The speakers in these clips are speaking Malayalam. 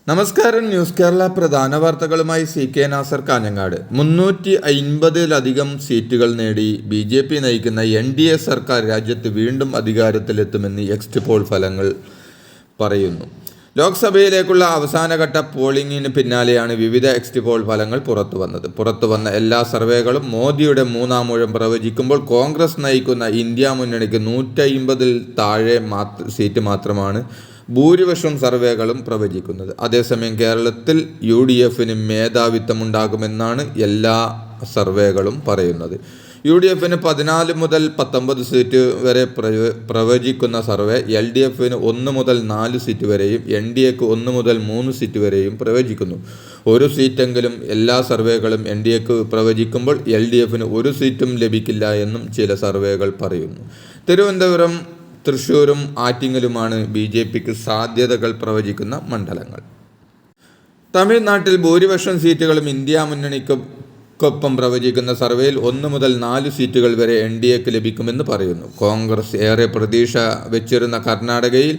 നമസ്കാരം. ന്യൂസ് കേരള പ്രധാന വാർത്തകളുമായി CK നാസർ കാഞ്ഞങ്ങാട്. 350-ലധികം സീറ്റുകൾ നേടി BJP നയിക്കുന്ന NDA സർക്കാർ രാജ്യത്ത് വീണ്ടും അധികാരത്തിലെത്തുമെന്ന് എക്സിറ്റ് പോൾ ഫലങ്ങൾ പറയുന്നു. ലോക്സഭയിലേക്കുള്ള അവസാനഘട്ട പോളിംഗിന് പിന്നാലെയാണ് വിവിധ എക്സിറ്റ് പോൾ ഫലങ്ങൾ പുറത്തുവന്ന എല്ലാ സർവേകളും മോദിയുടെ മൂന്നാം ഊഴം പ്രവചിക്കുമ്പോൾ കോൺഗ്രസ് നയിക്കുന്ന ഇന്ത്യ മുന്നണിക്ക് 150-ൽ താഴെ സീറ്റ് മാത്രമാണ് ഭൂരിപക്ഷം സർവേകളും പ്രവചിക്കുന്നത്. അതേസമയം കേരളത്തിൽ UDFന് മേധാവിത്വമുണ്ടാകുമെന്നാണ് എല്ലാ സർവേകളും പറയുന്നത്. UDFന് 14 മുതൽ 19 സീറ്റ് വരെ പ്രവചിക്കുന്ന സർവേ LDFന് 1 മുതൽ 4 സീറ്റ് വരെയും NDAക്ക് 1 മുതൽ 3 സീറ്റ് വരെയും പ്രവചിക്കുന്നു. ഒരു സീറ്റെങ്കിലും എല്ലാ സർവേകളും NDAക്ക് പ്രവചിക്കുമ്പോൾ LDFന് ഒരു സീറ്റും ലഭിക്കില്ല എന്നും ചില സർവേകൾ പറയുന്നു. തിരുവനന്തപുരം, തൃശ്ശൂരും ആറ്റിങ്ങലുമാണ് BJPക്ക് സാധ്യതകൾ പ്രവചിക്കുന്ന മണ്ഡലങ്ങൾ. തമിഴ്നാട്ടിൽ ഭൂരിപക്ഷം സീറ്റുകളും ഇന്ത്യ മുന്നണിക്കൊപ്പം പ്രവചിക്കുന്ന സർവേയിൽ 1 മുതൽ 4 സീറ്റുകൾ വരെ NDAക്ക് ലഭിക്കുമെന്ന് പറയുന്നു. കോൺഗ്രസ് ഏറെ പ്രതീക്ഷ വെച്ചിരുന്ന കർണാടകയിൽ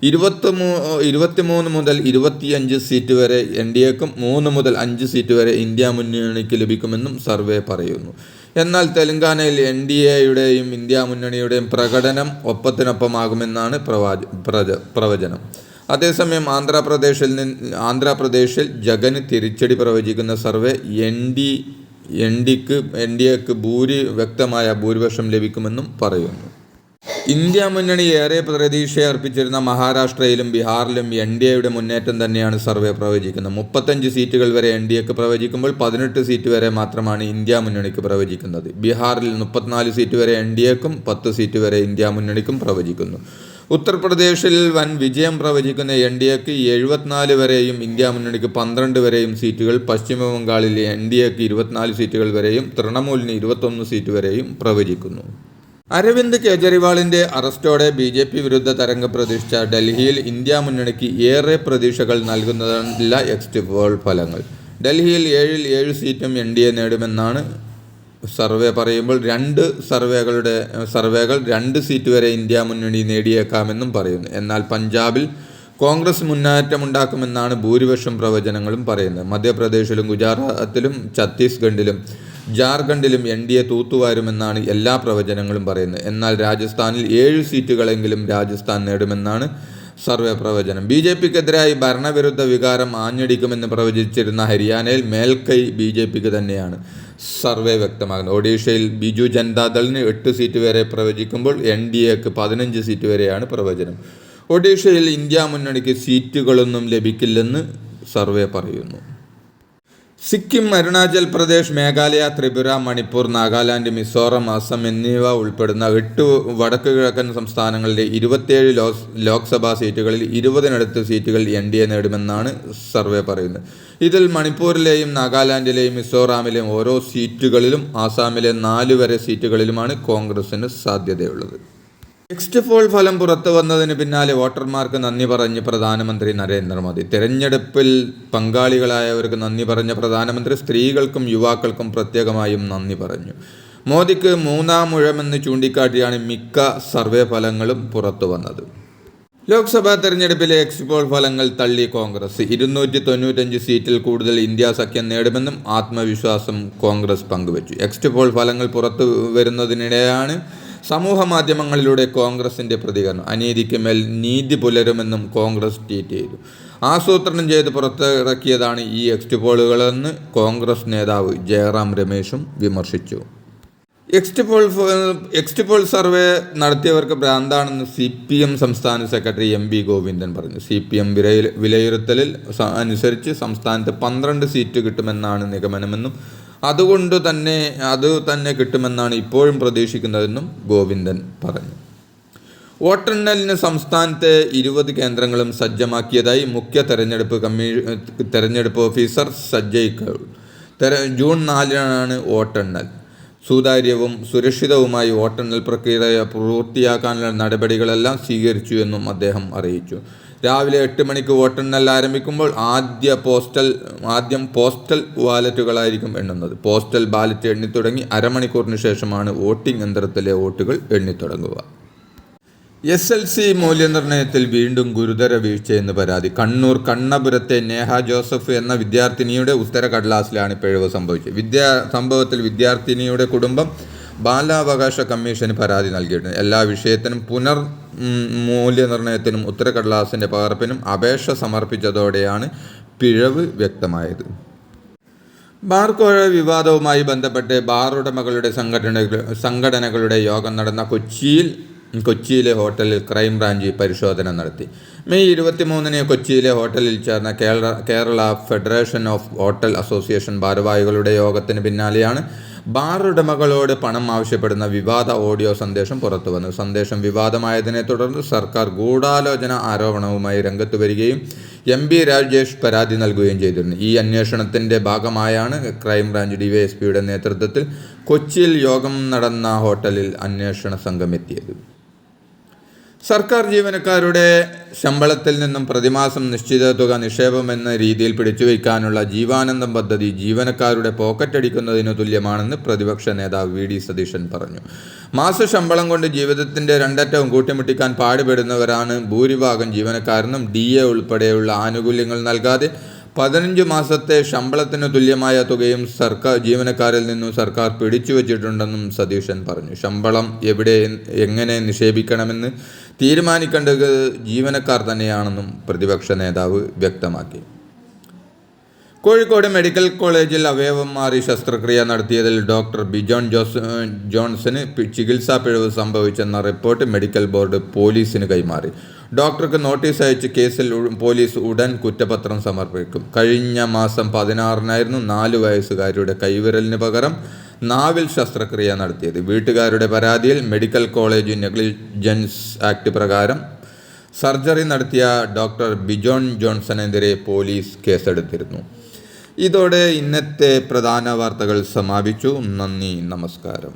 23 മുതൽ 25 സീറ്റ് വരെ NDAക്കും 3 മുതൽ 5 സീറ്റ് വരെ ഇന്ത്യ മുന്നണിക്ക് ലഭിക്കുമെന്നും സർവേ പറയുന്നു. എന്നാൽ തെലങ്കാനയിൽ NDAയുടെയും ഇന്ത്യ മുന്നണിയുടെയും പ്രകടനം ഒപ്പത്തിനൊപ്പമാകുമെന്നാണ് പ്രവചനം. അതേസമയം ആന്ധ്രാപ്രദേശിൽ ജഗന് തിരിച്ചടി പ്രവചിക്കുന്ന സർവേ NDAക്ക് വ്യക്തമായ ഭൂരിപക്ഷം ലഭിക്കുമെന്നും പറയുന്നു. ഇന്ത്യ മുന്നണി ഏറെ പ്രതീക്ഷയർപ്പിച്ചിരുന്ന മഹാരാഷ്ട്രയിലും ബീഹാറിലും NDAയുടെ മുന്നേറ്റം തന്നെയാണ് സർവേ പ്രവചിക്കുന്നത്. 35 സീറ്റുകൾ വരെ NDAക്ക് പ്രവചിക്കുമ്പോൾ 18 സീറ്റ് വരെ മാത്രമാണ് ഇന്ത്യ മുന്നണിക്ക് പ്രവചിക്കുന്നത്. ബീഹാറിൽ 34 സീറ്റ് വരെ NDAക്കും 10 സീറ്റ് വരെ ഇന്ത്യ മുന്നണിക്കും പ്രവചിക്കുന്നു. ഉത്തർപ്രദേശിൽ വൻ വിജയം പ്രവചിക്കുന്ന NDAക്ക് 74 വരെയും ഇന്ത്യ മുന്നണിക്ക് 12 വരെയും സീറ്റുകൾ, പശ്ചിമ ബംഗാളിൽ NDAക്ക് 24 സീറ്റുകൾ വരെയും തൃണമൂലിന് 21 സീറ്റ് വരെയും പ്രവചിക്കുന്നു. അരവിന്ദ് കെജ്രിവാളിന്റെ അറസ്റ്റോടെ BJP വിരുദ്ധ തരംഗം പ്രതീക്ഷിച്ച ഡൽഹിയിൽ ഇന്ത്യ മുന്നണിക്ക് ഏറെ പ്രതീക്ഷകൾ നൽകുന്നതല്ല എക്സിറ്റ് പോൾ ഫലങ്ങൾ. ഡൽഹിയിൽ 7-ൽ 7 സീറ്റും NDA നേടുമെന്നാണ് സർവേ പറയുമ്പോൾ 2 സർവേകൾ 2 സീറ്റ് വരെ ഇന്ത്യ മുന്നണി നേടിയേക്കാമെന്നും പറയുന്നു. എന്നാൽ പഞ്ചാബിൽ കോൺഗ്രസ് മുന്നേറ്റമുണ്ടാക്കുമെന്നാണ് ഭൂരിപക്ഷം പ്രവചനങ്ങളും പറയുന്നത്. മധ്യപ്രദേശിലും ഗുജറാത്തിലും ഛത്തീസ്ഗഡിലും ജാർഖണ്ഡിലും NDA തൂത്തുവാരുമെന്നാണ് എല്ലാ പ്രവചനങ്ങളും പറയുന്നത്. എന്നാൽ രാജസ്ഥാനിൽ 7 സീറ്റുകളെങ്കിലും രാജസ്ഥാൻ നേടുമെന്നാണ് സർവേ പ്രവചനം. BJPക്കെതിരായി ഭരണവിരുദ്ധ വികാരം ആഞ്ഞടിക്കുമെന്ന് പ്രവചിച്ചിരുന്ന ഹരിയാനയിൽ മേൽക്കൈ BJPക്ക് തന്നെയാണ് സർവേ വ്യക്തമാകുന്നത്. ഒഡീഷയിൽ ബിജു ജനതാദളിന് 8 സീറ്റ് വരെ പ്രവചിക്കുമ്പോൾ NDAക്ക് 15 സീറ്റ് വരെയാണ് പ്രവചനം. ഒഡീഷയിൽ ഇന്ത്യ മുന്നണിക്ക് സീറ്റുകളൊന്നും ലഭിക്കില്ലെന്ന് സർവേ പറയുന്നു. സിക്കിം, അരുണാചൽ പ്രദേശ്, മേഘാലയ, ത്രിപുര, മണിപ്പൂർ, നാഗാലാൻഡ്, മിസോറം, അസം എന്നിവ ഉൾപ്പെടുന്ന 8 വടക്ക് കിഴക്കൻ സംസ്ഥാനങ്ങളിലെ 27 ലോക്സഭാ സീറ്റുകളിൽ 20-നടുത്ത് സീറ്റുകൾ NDA നേടുമെന്നാണ് സർവേ പറയുന്നത്. ഇതിൽ മണിപ്പൂരിലെയും നാഗാലാൻഡിലെയും മിസോറാമിലെയും ഓരോ സീറ്റുകളിലും ആസാമിലെ 4 വരെ സീറ്റുകളിലുമാണ് കോൺഗ്രസിന് സാധ്യതയുള്ളത്. എക്സിറ്റ് പോൾ ഫലം പുറത്തു വന്നതിന് പിന്നാലെ വോട്ടർമാർക്ക് നന്ദി പറഞ്ഞ് പ്രധാനമന്ത്രി നരേന്ദ്രമോദി. തെരഞ്ഞെടുപ്പിൽ പങ്കാളികളായവർക്ക് നന്ദി പറഞ്ഞ പ്രധാനമന്ത്രി സ്ത്രീകൾക്കും യുവാക്കൾക്കും പ്രത്യേകമായും നന്ദി പറഞ്ഞു. മോദിക്ക് മൂന്നാം ഊഴമെന്ന് ചൂണ്ടിക്കാട്ടിയാണ് മിക്ക സർവേ ഫലങ്ങളും പുറത്തു വന്നത്. ലോക്സഭാ തെരഞ്ഞെടുപ്പിലെ എക്സിറ്റ് പോൾ ഫലങ്ങൾ തള്ളി കോൺഗ്രസ്. 295 സീറ്റിൽ കൂടുതൽ ഇന്ത്യ സഖ്യം നേടുമെന്നും ആത്മവിശ്വാസം കോൺഗ്രസ് പങ്കുവച്ചു. എക്സിറ്റ് പോൾ ഫലങ്ങൾ പുറത്തു വരുന്നതിനിടെയാണ് സമൂഹ മാധ്യമങ്ങളിലൂടെ കോൺഗ്രസിൻ്റെ പ്രതികരണം. അനീതിക്ക് മേൽ നീതി പുലരുമെന്നും കോൺഗ്രസ് ട്വീറ്റ് ചെയ്തു. ആസൂത്രണം ചെയ്ത് പുറത്തിറക്കിയതാണ് ഈ എക്സിറ്റ് പോളുകളെന്ന് കോൺഗ്രസ് നേതാവ് ജയറാം രമേശും വിമർശിച്ചു. എക്സിറ്റ് പോൾ സർവേ നടത്തിയവർക്ക് ഭ്രാന്താണെന്ന് CPM സംസ്ഥാന സെക്രട്ടറി MV ഗോവിന്ദൻ പറഞ്ഞു. CPM വിലയിരുത്തലിൽ അനുസരിച്ച് സംസ്ഥാനത്ത് 12 സീറ്റ് കിട്ടുമെന്നാണ് നിഗമനമെന്നും അത് തന്നെ കിട്ടുമെന്നാണ് ഇപ്പോഴും പ്രതീക്ഷിക്കുന്നതെന്നും ഗോവിന്ദൻ പറഞ്ഞു. വോട്ടെണ്ണലിന് സംസ്ഥാനത്തെ 20 കേന്ദ്രങ്ങളും സജ്ജമാക്കിയതായി മുഖ്യ തെരഞ്ഞെടുപ്പ് ഓഫീസർ സജ്ജയ് കൗൾ. ജൂൺ 4-നാണ് വോട്ടെണ്ണൽ. സുതാര്യവും സുരക്ഷിതവുമായി വോട്ടെണ്ണൽ പ്രക്രിയ പൂർത്തിയാക്കാനുള്ള നടപടികളെല്ലാം സ്വീകരിച്ചു എന്നും അദ്ദേഹം അറിയിച്ചു. രാവിലെ 8 മണിക്ക് വോട്ടെണ്ണൽ ആരംഭിക്കുമ്പോൾ ആദ്യം പോസ്റ്റൽ ബാലറ്റുകളായിരിക്കും എണ്ണുന്നത്. പോസ്റ്റൽ ബാലറ്റ് എണ്ണിത്തുടങ്ങി അരമണിക്കൂറിന് ശേഷമാണ് വോട്ടിംഗ് യന്ത്രത്തിലെ വോട്ടുകൾ എണ്ണിത്തുടങ്ങുക. SLC മൂല്യനിർണ്ണയത്തിൽ വീണ്ടും ഗുരുതര വീഴ്ചയെന്ന് പരാതി. കണ്ണൂർ കണ്ണപുരത്തെ നേഹ ജോസഫ് എന്ന വിദ്യാർത്ഥിനിയുടെ ഉത്തരക്കടലാസിലാണ് പിഴവ് സംഭവിച്ചത്. സംഭവത്തിൽ വിദ്യാർത്ഥിനിയുടെ കുടുംബം ബാലാവകാശ കമ്മീഷന് പരാതി നൽകിയിട്ടുണ്ട്. എല്ലാ വിഷയത്തിനും മൂല്യനിർണ്ണയത്തിനും ഉത്തരക്കടലാസിൻ്റെ പകർപ്പിനും അപേക്ഷ സമർപ്പിച്ചതോടെയാണ് പിഴവ് വ്യക്തമായത്. ബാർ കോഴ വിവാദവുമായി ബന്ധപ്പെട്ട് ബാർ ഉടമകളുടെ സംഘടനകളുടെ യോഗം നടന്ന കൊച്ചിയിലെ ഹോട്ടലിൽ ക്രൈംബ്രാഞ്ച് പരിശോധന നടത്തി. മെയ് 23 കൊച്ചിയിലെ ഹോട്ടലിൽ ചേർന്ന Kerala federation of hotel association ഭാരവാഹികളുടെ യോഗത്തിന് പിന്നാലെയാണ് ബാർ ഉടമകളോട് പണം ആവശ്യപ്പെടുന്ന വിവാദ ഓഡിയോ സന്ദേശം പുറത്തുവന്നു. സന്ദേശം വിവാദമായതിനെ തുടർന്ന് സർക്കാർ ഗൂഢാലോചന ആരോപണവുമായി രംഗത്ത് വരികയും MP രാജേഷ് പരാതി നൽകുകയും ചെയ്തിരുന്നു. ഈ അന്വേഷണത്തിൻ്റെ ഭാഗമായാണ് ക്രൈംബ്രാഞ്ച് DYSPയുടെ നേതൃത്വത്തിൽ കൊച്ചിയിൽ യോഗം നടന്ന ഹോട്ടലിൽ അന്വേഷണ സംഘം എത്തിയത്. സർക്കാർ ജീവനക്കാരുടെ ശമ്പളത്തിൽ നിന്നും പ്രതിമാസം നിശ്ചിത തുക നിക്ഷേപമെന്ന രീതിയിൽ പിടിച്ചുവയ്ക്കാനുള്ള ജീവാനന്ദം പദ്ധതി ജീവനക്കാരുടെ പോക്കറ്റടിക്കുന്നതിനു തുല്യമാണെന്ന് പ്രതിപക്ഷ നേതാവ് VD സതീശൻ പറഞ്ഞു. മാസശമ്പളം കൊണ്ട് ജീവിതത്തിൻ്റെ രണ്ടറ്റവും കൂട്ടിമുട്ടിക്കാൻ പാടുപെടുന്നവരാണ് ഭൂരിഭാഗം ജീവനക്കാരെന്നും DA ഉൾപ്പെടെയുള്ള ആനുകൂല്യങ്ങൾ നൽകാതെ 15 മാസത്തെ ശമ്പളത്തിന് തുല്യമായ തുകയും സർക്കാർ ജീവനക്കാരിൽ നിന്നും സർക്കാർ പിടിച്ചു വച്ചിട്ടുണ്ടെന്നും സതീശൻ പറഞ്ഞു. ശമ്പളം എങ്ങനെ നിക്ഷേപിക്കണമെന്ന് തീരുമാനിക്കേണ്ടത് ജീവനക്കാർ തന്നെയാണെന്നും പ്രതിപക്ഷ നേതാവ് വ്യക്തമാക്കി. കോഴിക്കോട് മെഡിക്കൽ കോളേജിൽ അവയവം മാറി ശസ്ത്രക്രിയ നടത്തിയതിൽ ഡോക്ടർ ബിജോൺ ജോൺസന് ചികിത്സാ പിഴവ് സംഭവിച്ചെന്ന റിപ്പോർട്ട് മെഡിക്കൽ ബോർഡ് പോലീസിന് കൈമാറി. ഡോക്ടർക്ക് നോട്ടീസ് അയച്ച് കേസിൽ പോലീസ് ഉടൻ കുറ്റപത്രം സമർപ്പിക്കും. കഴിഞ്ഞ മാസം 16 4 വയസ്സുകാരിയുടെ കൈവിരലിന് പകരം നാവിൽ ശസ്ത്രക്രിയ നടത്തിയത്. വീട്ടുകാരുടെ പരാതിയിൽ മെഡിക്കൽ കോളേജ് നെഗ്ലിജൻസ് ആക്ട് പ്രകാരം സർജറി നടത്തിയ ഡോക്ടർ ബിജോൺ ജോൺസണെതിരെ പോലീസ് കേസെടുത്തിരുന്നു. ഇതോടെ ഇന്നത്തെ പ്രധാന വാർത്തകൾ സമാപിച്ചു. നന്ദി, നമസ്കാരം.